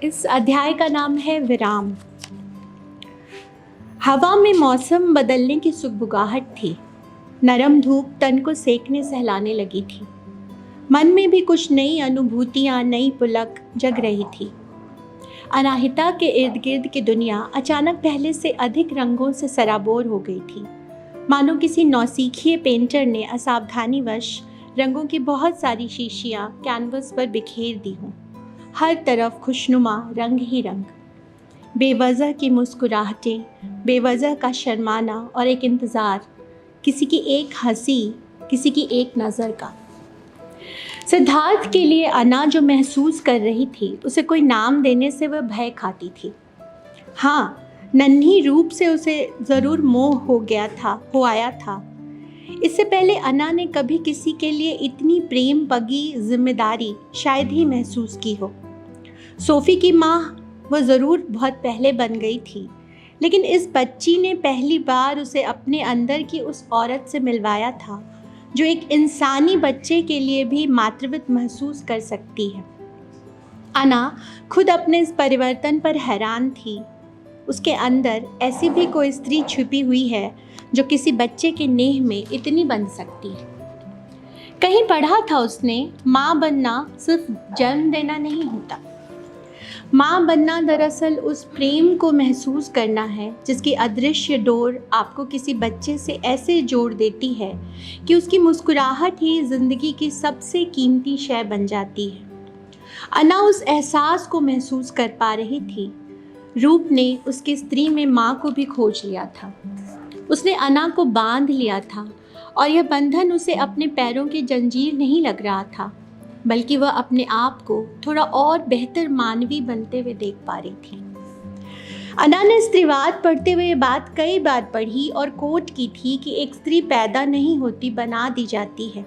इस अध्याय का नाम है विराम। हवा में मौसम बदलने की सुगबुगाहट थी। नरम धूप तन को सेकने सहलाने लगी थी। मन में भी कुछ नई अनुभूतियाँ, नई पुलक जग रही थी। अनाहिता के इर्द गिर्द की दुनिया अचानक पहले से अधिक रंगों से सराबोर हो गई थी। मानो किसी नौसीखिए पेंटर ने असावधानीवश रंगों की बहुत सारी शीशियाँ कैनवस पर बिखेर दी हों। हर तरफ खुशनुमा रंग ही रंग, बेवजह की मुस्कुराहटें, बेवजह का शर्माना और एक इंतज़ार, किसी की एक हंसी, किसी की एक नज़र का। सिद्धार्थ के लिए अना जो महसूस कर रही थी उसे कोई नाम देने से वह भय खाती थी। हाँ, नन्ही रूप से उसे ज़रूर मोह हो आया था। इससे पहले अना ने कभी किसी के लिए इतनी प्रेम पगी जिम्मेदारी शायद ही महसूस की हो। सोफ़ी की माँ वह ज़रूर बहुत पहले बन गई थी, लेकिन इस बच्ची ने पहली बार उसे अपने अंदर की उस औरत से मिलवाया था जो एक इंसानी बच्चे के लिए भी मातृत्व महसूस कर सकती है। अना खुद अपने इस परिवर्तन पर हैरान थी। उसके अंदर ऐसी भी कोई स्त्री छुपी हुई है जो किसी बच्चे के नेह में इतनी बन सकती है। कहीं पढ़ा था उसने, माँ बनना सिर्फ जन्म देना नहीं होता। माँ बनना दरअसल उस प्रेम को महसूस करना है जिसकी अदृश्य डोर आपको किसी बच्चे से ऐसे जोड़ देती है कि उसकी मुस्कुराहट ही ज़िंदगी की सबसे कीमती शय बन जाती है। अना उस एहसास को महसूस कर पा रही थी। रूप ने उसकी स्त्री में माँ को भी खोज लिया था। उसने अना को बांध लिया था और यह बंधन उसे अपने पैरों की जंजीर नहीं लग रहा था, बल्कि वह अपने आप को थोड़ा और बेहतर मानवी बनते हुए देख पा रही थी। अना ने स्त्रीवाद पढ़ते हुए ये बात कई बार पढ़ी और कोट की थी कि एक स्त्री पैदा नहीं होती, बना दी जाती है।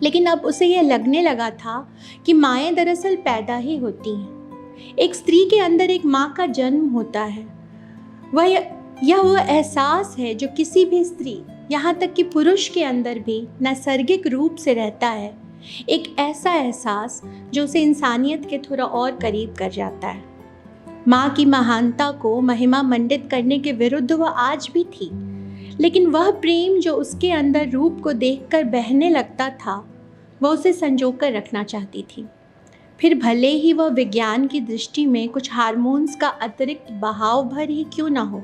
लेकिन अब उसे यह लगने लगा था कि माएँ दरअसल पैदा ही होती हैं। एक स्त्री के अंदर एक माँ का जन्म होता है। यह वह एहसास है जो किसी भी स्त्री, यहाँ तक कि पुरुष के अंदर भी नैसर्गिक रूप से रहता है। एक ऐसा एहसास जो उसे इंसानियत के थोड़ा और करीब कर जाता है। माँ की महानता को महिमा मंडित करने के विरुद्ध वह आज भी थी, लेकिन वह प्रेम जो उसके अंदर रूप को देखकर बहने लगता था, वह उसे संजोकर रखना चाहती थी। फिर भले ही वह विज्ञान की दृष्टि में कुछ हार्मोन्स का अतिरिक्त बहाव भर ही क्यों ना हो,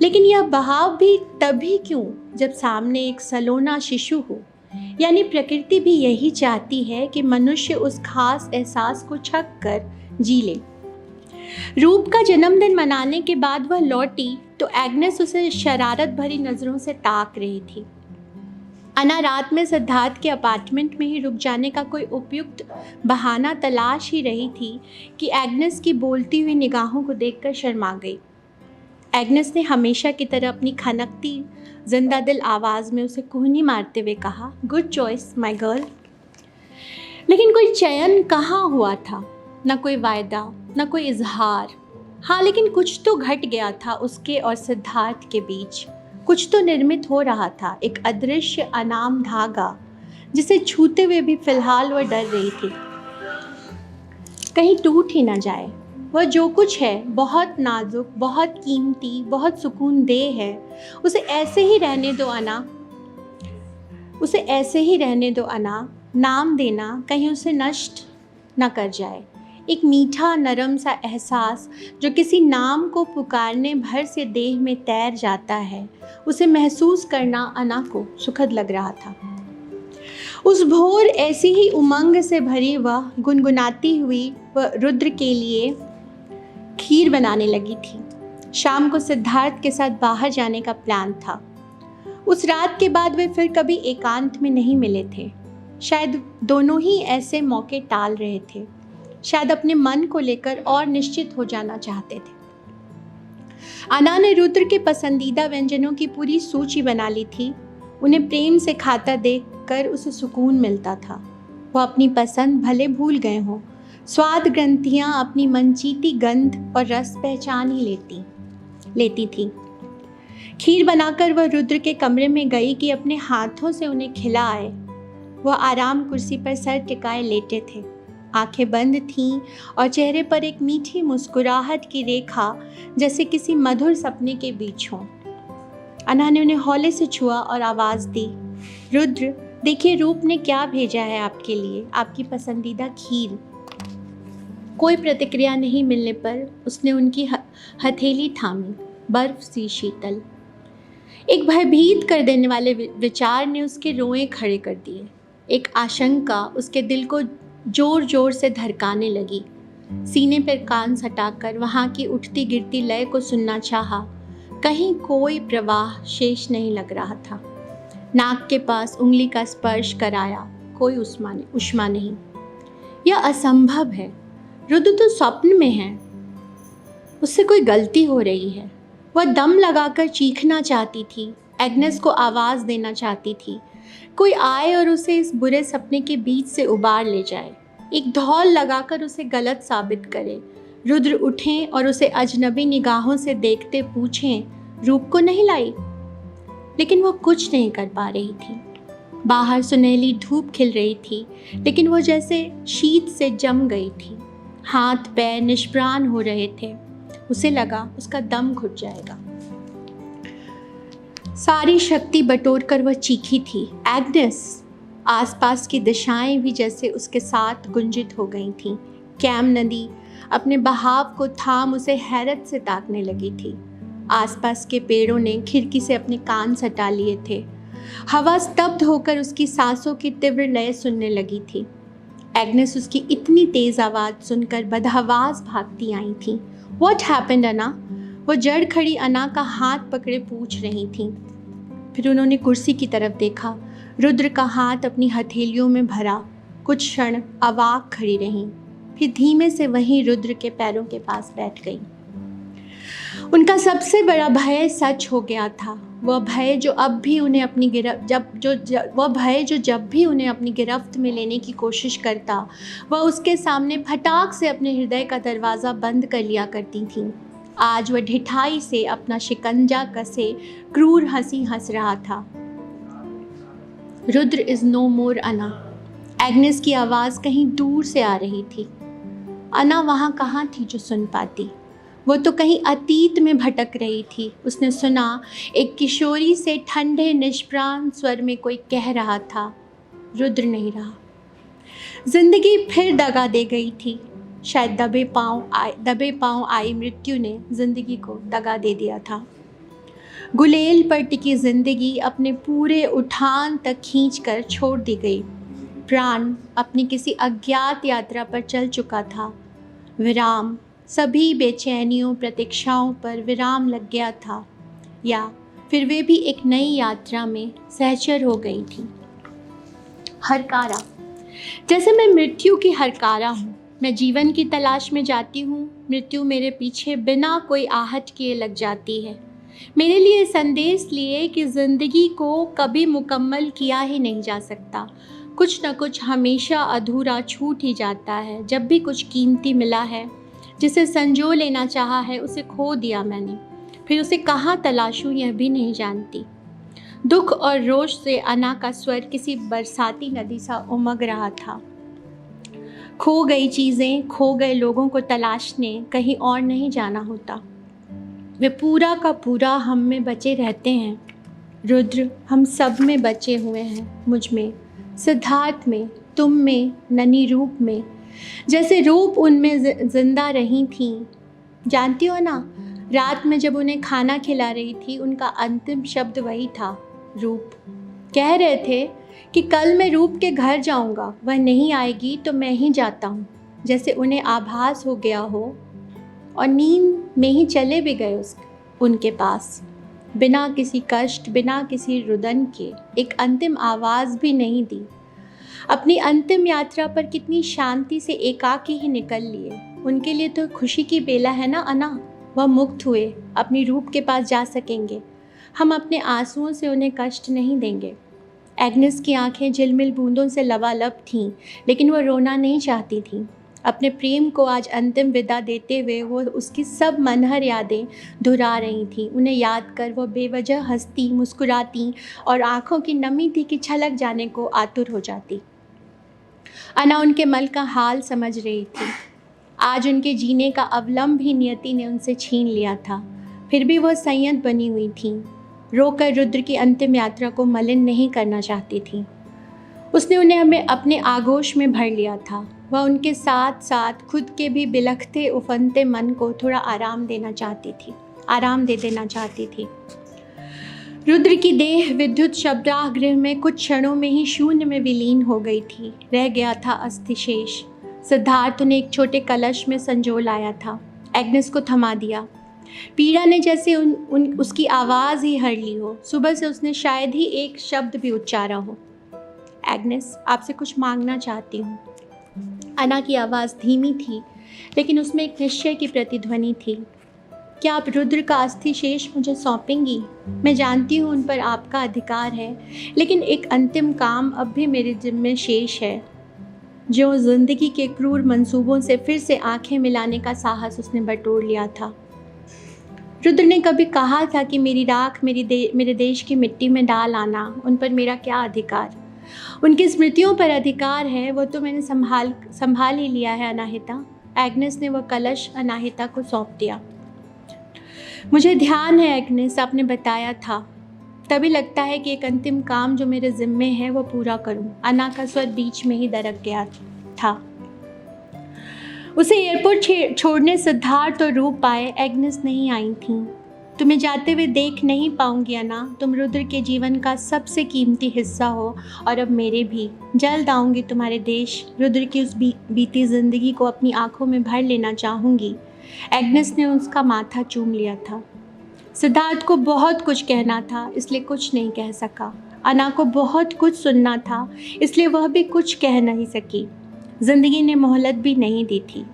लेकिन यह बहाव भी तभी क्यों जब सामने एक सलोना शिशु हो। यानी प्रकृति भी यही चाहती है कि मनुष्य उस खास एहसास को छक कर जी ले। रूप का जन्मदिन मनाने के बाद वह लौटी तो एग्नेस उसे शरारत भरी नज़रों से ताक रही थी। अना रात में सिद्धार्थ के अपार्टमेंट में ही रुक जाने का कोई उपयुक्त बहाना तलाश ही रही थी कि एग्नेस की बोलती हुई निगाहों को देखकर शर्मा गई। एग्नेस ने हमेशा की तरह अपनी खनकती जिंदा दिल आवाज़ में उसे कुहनी मारते हुए कहा, गुड चॉइस माय गर्ल। लेकिन कोई चयन कहाँ हुआ था, न कोई वायदा, न कोई इजहार। हाँ, लेकिन कुछ तो घट गया था उसके और सिद्धार्थ के बीच। कुछ तो निर्मित हो रहा था, एक अदृश्य अनाम धागा जिसे छूते हुए भी फिलहाल वह डर रही थी कहीं टूट ही न जाए। वह जो कुछ है बहुत नाजुक, बहुत कीमती, बहुत सुकूनदेह है। उसे ऐसे ही रहने दो अना, उसे ऐसे ही रहने दो अना। नाम देना कहीं उसे नष्ट न कर जाए। एक मीठा नरम सा एहसास जो किसी नाम को पुकारने भर से देह में तैर जाता है, उसे महसूस करना अना को सुखद लग रहा था। उस भोर ऐसी ही उमंग से भरी वह गुनगुनाती हुई वह रुद्र के लिए खीर बनाने लगी थी। शाम को सिद्धार्थ के साथ बाहर जाने का प्लान था। उस रात के बाद वे फिर कभी एकांत में नहीं मिले थे। शायद दोनों ही ऐसे मौके टाल रहे थे, शायद अपने मन को लेकर और निश्चित हो जाना चाहते थे। अना ने रुद्र के पसंदीदा व्यंजनों की पूरी सूची बना ली थी। उन्हें प्रेम से खाता देखकर उसे सुकून मिलता था। वह अपनी पसंद भले भूल गए हों, स्वाद ग्रंथियाँ अपनी मनचीती गंध और रस पहचान ही लेती थी। खीर बनाकर वह रुद्र के कमरे में गई कि अपने हाथों से उन्हें खिलाए। वह आराम कुर्सी पर सर टिकाए लेटे थे। आंखें बंद थीं और चेहरे पर एक मीठी मुस्कुराहट की रेखा जैसे किसी मधुर सपने के बीच हो। अना ने उन्हें हौले से छुआ और आवाज़ दी, रुद्र, देखिए रूप ने क्या भेजा है आपके लिए, आपकी पसंदीदा खीर। कोई प्रतिक्रिया नहीं मिलने पर उसने उनकी हथेली थामी, बर्फ सी शीतल। एक भयभीत कर देने वाले विचार ने उसके रोए खड़े कर दिए। एक आशंका उसके दिल को जोर जोर से धड़काने लगी। सीने पर कान सटाकर वहाँ की उठती गिरती लय को सुनना चाहा। कहीं कोई प्रवाह शेष नहीं लग रहा था। नाक के पास उंगली का स्पर्श कराया, कोई उष्मा नहीं। यह असंभव है। रुद्र तो स्वप्न में है। उससे कोई गलती हो रही है। वह दम लगाकर चीखना चाहती थी, एग्नेस को आवाज़ देना चाहती थी, कोई आए और उसे इस बुरे सपने के बीच से उबार ले जाए, एक धौल लगाकर उसे गलत साबित करे। रुद्र उठें और उसे अजनबी निगाहों से देखते पूछें, रूप को नहीं लाई? लेकिन वह कुछ नहीं कर पा रही थी। बाहर सुनहली धूप खिल रही थी, लेकिन वह जैसे शीत से जम गई थी। हाथ पैर निष्प्राण हो रहे थे। उसे लगा उसका दम घुट जाएगा। सारी शक्ति बटोरकर वह चीखी थी, एग्नेस! आसपास की दिशाएं भी जैसे उसके साथ गुंजित हो गई थीं। कैम नदी अपने बहाव को थाम उसे हैरत से ताकने लगी थी। आसपास के पेड़ों ने खिड़की से अपने कान सटा लिए थे। हवा स्तब्ध होकर उसकी सांसों की तीव्र लय सुनने लगी थी। एग्नेस उसकी इतनी तेज आवाज़ सुनकर बदहवास भागती आई थी। What happened, अना? वो जड़ खड़ी अना का हाथ पकड़े पूछ रही थी। फिर उन्होंने कुर्सी की तरफ देखा। रुद्र का हाथ अपनी हथेलियों में भरा। कुछ क्षण अवाक खड़ी रहीं, फिर धीमे से वहीं रुद्र के पैरों के पास बैठ गई। उनका सबसे बड़ा भय सच हो गया था। वह भय जो जब भी उन्हें अपनी गिरफ्त में लेने की कोशिश करता, वह उसके सामने फटाक से अपने हृदय का दरवाज़ा बंद कर लिया करती थीं। आज वह ढिठाई से अपना शिकंजा कसे क्रूर हंसी हंस रहा था। रुद्र इज़ नो मोर अना। एग्नेस की आवाज़ कहीं दूर से आ रही थी। अना वहाँ कहाँ थी जो सुन पाती? वो तो कहीं अतीत में भटक रही थी। उसने सुना एक किशोरी से ठंडे निष्प्राण स्वर में कोई कह रहा था, रुद्र नहीं रहा। जिंदगी फिर दगा दे गई थी। शायद दबे पांव आई मृत्यु ने जिंदगी को दगा दे दिया था। गुलेल पर टिकी जिंदगी अपने पूरे उठान तक खींचकर छोड़ दी गई। प्राण अपनी किसी अज्ञात यात्रा पर चल चुका था। विराम, सभी बेचैनियों प्रतीक्षाओं पर विराम लग गया था, या फिर वे भी एक नई यात्रा में सहचर हो गई थी। हरकारा, जैसे मैं मृत्यु की हरकारा हूँ। मैं जीवन की तलाश में जाती हूँ, मृत्यु मेरे पीछे बिना कोई आहट किए लग जाती है, मेरे लिए संदेश लिए कि ज़िंदगी को कभी मुकम्मल किया ही नहीं जा सकता। कुछ न कुछ हमेशा अधूरा छूट ही जाता है। जब भी कुछ कीमती मिला है, जिसे संजो लेना चाहा है, उसे खो दिया मैंने। फिर उसे कहाँ तलाशूं यह भी नहीं जानती। दुख और रोष से अना का स्वर किसी बरसाती नदी सा उमग रहा था। खो गई चीज़ें, खो गए लोगों को तलाशने कहीं और नहीं जाना होता। वे पूरा का पूरा हम में बचे रहते हैं। रुद्र हम सब में बचे हुए हैं, मुझ में, सिद्धार्थ में, तुम में, ननी रूप में। जैसे रूप उनमें जिंदा रही थीं। जानती हो ना, रात में जब उन्हें खाना खिला रही थी, उनका अंतिम शब्द वही था, रूप। कह रहे थे कि कल मैं रूप के घर जाऊंगा, वह नहीं आएगी तो मैं ही जाता हूँ। जैसे उन्हें आभास हो गया हो और नींद में ही चले भी गए उनके पास, बिना किसी कष्ट, बिना किसी रुदन के। एक अंतिम आवाज़ भी नहीं दी। अपनी अंतिम यात्रा पर कितनी शांति से एकाकी ही निकल लिए। उनके लिए तो खुशी की बेला है ना अना। वह मुक्त हुए, अपनी रूप के पास जा सकेंगे। हम अपने आंसुओं से उन्हें कष्ट नहीं देंगे। एग्नेस की आंखें झिलमिल बूंदों से लबालब थीं, लेकिन वह रोना नहीं चाहती थीं। अपने प्रेम को आज अंतिम विदा देते हुए वो उसकी सब मनहर यादें दोहरा रही थीं। उन्हें याद कर वो बेवजह हंसती, मुस्कुराती और आंखों की नमी थी कि छलक जाने को आतुर हो जाती। अना उनके मल का हाल समझ रही थी। आज उनके जीने का अवलंब भी नियति ने उनसे छीन लिया था। फिर भी वह संयत बनी हुई थी, रोकर रुद्र की अंतिम यात्रा को मलिन नहीं करना चाहती थी। उसने उन्हें हमें अपने आगोश में भर लिया था। वह उनके साथ साथ खुद के भी बिलखते उफनते मन को थोड़ा आराम दे देना चाहती थी। रुद्र की देह विद्युत शब्दागृह में कुछ क्षणों में ही शून्य में विलीन हो गई थी। रह गया था अस्थिशेष। सिद्धार्थ ने एक छोटे कलश में संजो लाया था। एग्नेस को थमा दिया। पीड़ा ने जैसे उसकी आवाज़ ही हर ली हो। सुबह से उसने शायद ही एक शब्द भी उच्चारा हो। एग्नेस, आपसे कुछ मांगना चाहती हूँ। अना की आवाज़ धीमी थी, लेकिन उसमें एक निश्चय की प्रतिध्वनि थी। क्या आप रुद्र का अस्थि शेष मुझे सौंपेंगी? मैं जानती हूँ उन पर आपका अधिकार है, लेकिन एक अंतिम काम अब भी मेरे जिम्मे शेष है। जो जिंदगी के क्रूर मंसूबों से फिर से आंखें मिलाने का साहस उसने बटोर लिया था। रुद्र ने कभी कहा था कि मेरी राख मेरे देश की मिट्टी में डाल आना, उन पर मेरा क्या अधिकार? उनकी स्मृतियों पर अधिकार है, वो तो मैंने संभाल ही लिया है अनाहिता। एग्नेस ने वह कलश अनाहिता को सौंप दिया। मुझे ध्यान है एग्नेस, आपने बताया था। तभी लगता है कि एक अंतिम काम जो मेरे जिम्मे है वो पूरा करूं। अना का स्वर बीच में ही दरक गया था। उसे एयरपोर्ट छोड़ने सिद्धार्थ और रूप आए। एग्नेस नहीं आई थी। तुम्हें जाते हुए देख नहीं पाऊंगी अना। तुम रुद्र के जीवन का सबसे कीमती हिस्सा हो, और अब मेरे भी। जल्द आऊंगी तुम्हारे देश। रुद्र की उस बीती जिंदगी को अपनी आंखों में भर लेना चाहूंगी। एग्नेस ने उसका माथा चूम लिया था। सिद्धार्थ को बहुत कुछ कहना था, इसलिए कुछ नहीं कह सका। अना को बहुत कुछ सुनना था, इसलिए वह भी कुछ कह नहीं सकी। जिंदगी ने मोहलत भी नहीं दी थी।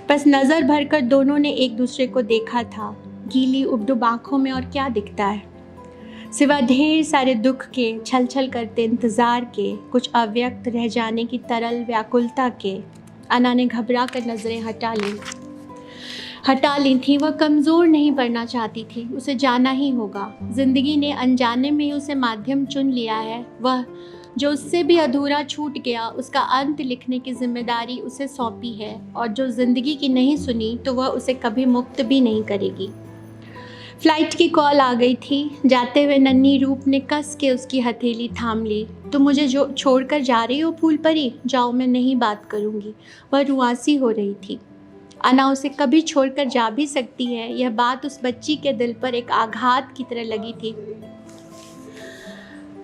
बस नज़र भरकर दोनों ने एक दूसरे को देखा था। गीली उपडुब आँखों में और क्या दिखता है, सिवा ढेर सारे दुख के, छल छल करते इंतज़ार के, कुछ अव्यक्त रह जाने की तरल व्याकुलता के। अना ने घबरा कर नज़रें हटा ली थी। वह कमज़ोर नहीं पड़ना चाहती थी। उसे जाना ही होगा। जिंदगी ने अनजाने में ही उसे माध्यम चुन लिया है। वह जो उससे भी अधूरा छूट गया, उसका अंत लिखने की जिम्मेदारी उसे सौंपी है, और जो जिंदगी की नहीं सुनी तो वह उसे कभी मुक्त भी नहीं करेगी। फ्लाइट की कॉल आ गई थी। जाते हुए नन्ही रूप ने कस के उसकी हथेली थाम ली। तुम मुझे जो छोड़कर जा रही हो फूल परी? जाओ, मैं नहीं बात करूँगी। वह रुआसी हो रही थी। अना उसे कभी छोड़कर जा भी सकती है, यह बात उस बच्ची के दिल पर एक आघात की तरह लगी थी।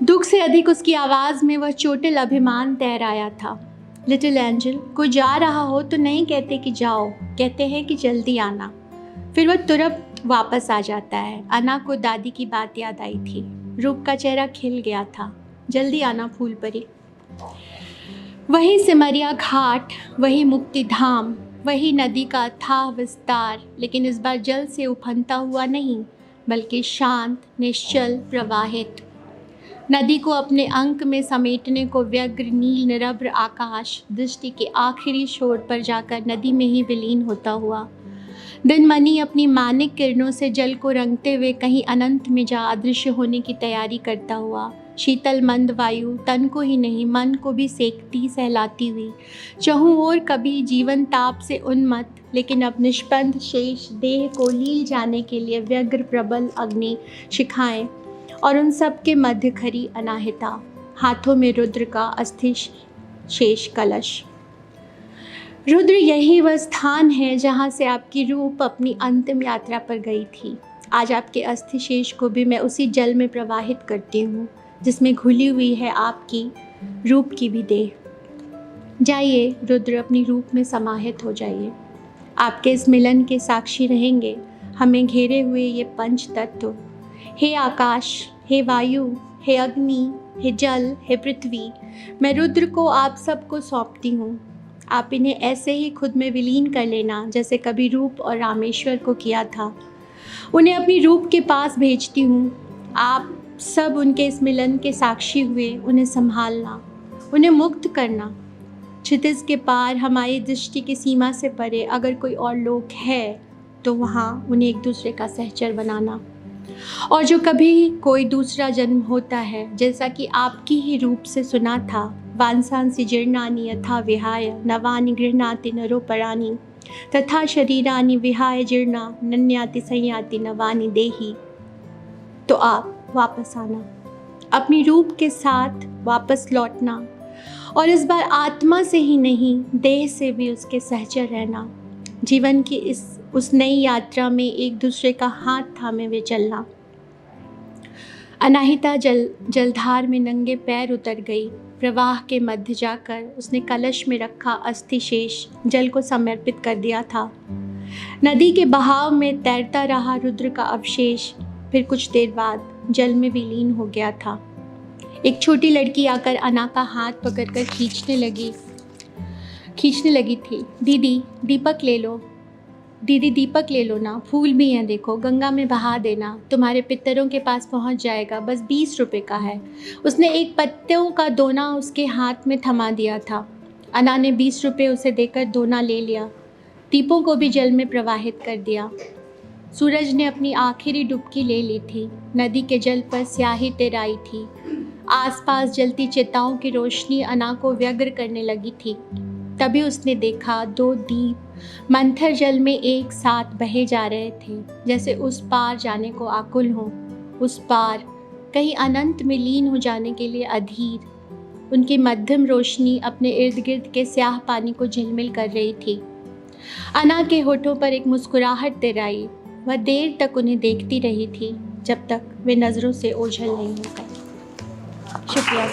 दुख से अधिक उसकी आवाज़ में वह चोटिल अभिमान तैराया था। लिटिल एंजल, कोई जा रहा हो तो नहीं कहते कि जाओ, कहते हैं कि जल्दी आना। फिर वह तुरंत वापस आ जाता है। अना को दादी की बात याद आई थी। रूप का चेहरा खिल गया था। जल्दी आना फूल परी। वही सिमरिया घाट, वही मुक्ति धाम, वही नदी का अथाह विस्तार, लेकिन इस बार जल से उफनता हुआ नहीं, बल्कि शांत, निश्चल, प्रवाहित। नदी को अपने अंक में समेटने को व्यग्र नील निरभ्र आकाश दृष्टि के आखिरी छोर पर जाकर नदी में ही विलीन होता हुआ। दिनमणि अपनी मानिक किरणों से जल को रंगते हुए कहीं अनंत में जा अदृश्य होने की तैयारी करता हुआ। शीतल मंद वायु तन को ही नहीं मन को भी सेकती सहलाती हुई। चहुं ओर कभी जीवन ताप से उन्मत्त, लेकिन अब निष्पन्द शेष देह को लील जाने के लिए व्यग्र प्रबल अग्नि शिखाएं, और उन सब के मध्य खरी अनाहिता, हाथों में रुद्र का अस्थि शेष कलश। रुद्र, यही वह स्थान है जहाँ से आपकी रूप अपनी अंतिम यात्रा पर गई थी। आज आपके अस्थि शेष को भी मैं उसी जल में प्रवाहित करती हूँ जिसमें घुली हुई है आपकी रूप की भी देह। जाइए रुद्र, अपनी रूप में समाहित हो जाइए। आपके इस मिलन के साक्षी रहेंगे हमें घेरे हुए ये पंच तत्व। हे आकाश, हे वायु, हे अग्नि, हे जल, हे पृथ्वी, मैं रुद्र को आप सबको सौंपती हूँ। आप इन्हें ऐसे ही खुद में विलीन कर लेना जैसे कभी रूप और रामेश्वर को किया था। उन्हें अपनी रूप के पास भेजती हूँ। आप सब उनके इस मिलन के साक्षी हुए। उन्हें संभालना, उन्हें मुक्त करना। क्षितिज के पार, हमारी दृष्टि की सीमा से परे अगर कोई और लोक है तो वहाँ उन्हें एक दूसरे का सहचर बनाना। और जो कभी कोई दूसरा जन्म होता है, जैसा कि आपकी ही रूप से सुना था, वांसांसि जीर्णानि यथा विहाय नवानि गृह्णाति नरोपराणि तथा शरीरानि विहाय जीर्णा नन्याति संयाति नवानि देहि। तो आप वापस आना, अपनी रूप के साथ वापस लौटना, और इस बार आत्मा से ही नहीं देह से भी उसके सहचर रहना। जीवन की उस नई यात्रा में एक दूसरे का हाथ थामे हुए चलना। अनाहिता जलधार में नंगे पैर उतर गई। प्रवाह के मध्य जाकर उसने कलश में रखा अस्थि शेष जल को समर्पित कर दिया था। नदी के बहाव में तैरता रहा रुद्र का अवशेष फिर कुछ देर बाद जल में विलीन हो गया था। एक छोटी लड़की आकर अना का हाथ पकड़कर खींचने लगी थी। दीदी दीपक ले लो, दीदी दीपक ले लो ना, फूल भी हैं देखो, गंगा में बहा देना, तुम्हारे पितरों के पास पहुंच जाएगा, बस 20 रुपए का है। उसने एक पत्तों का दोना उसके हाथ में थमा दिया था। अना ने 20 रुपए उसे देकर दोना ले लिया, दीपों को भी जल में प्रवाहित कर दिया। सूरज ने अपनी आखिरी डुबकी ले ली थी। नदी के जल पर स्याही तेराई थी। आसपास जलती चिताओं की रोशनी अना को व्यग्र करने लगी थी। तभी उसने देखा 2 दीप मंथर जल में एक साथ बहे जा रहे थे, जैसे उस पार जाने को आकुल हों, उस पार कहीं अनंत में लीन हो जाने के लिए अधीर। उनकी मध्यम रोशनी अपने इर्द गिर्द के स्याह पानी को झिलमिल कर रही थी। अना के होठों पर एक मुस्कुराहट तेराई। वह देर तक उन्हें देखती रही थी, जब तक वे नज़रों से ओझल नहीं हो गए। शुक्रिया।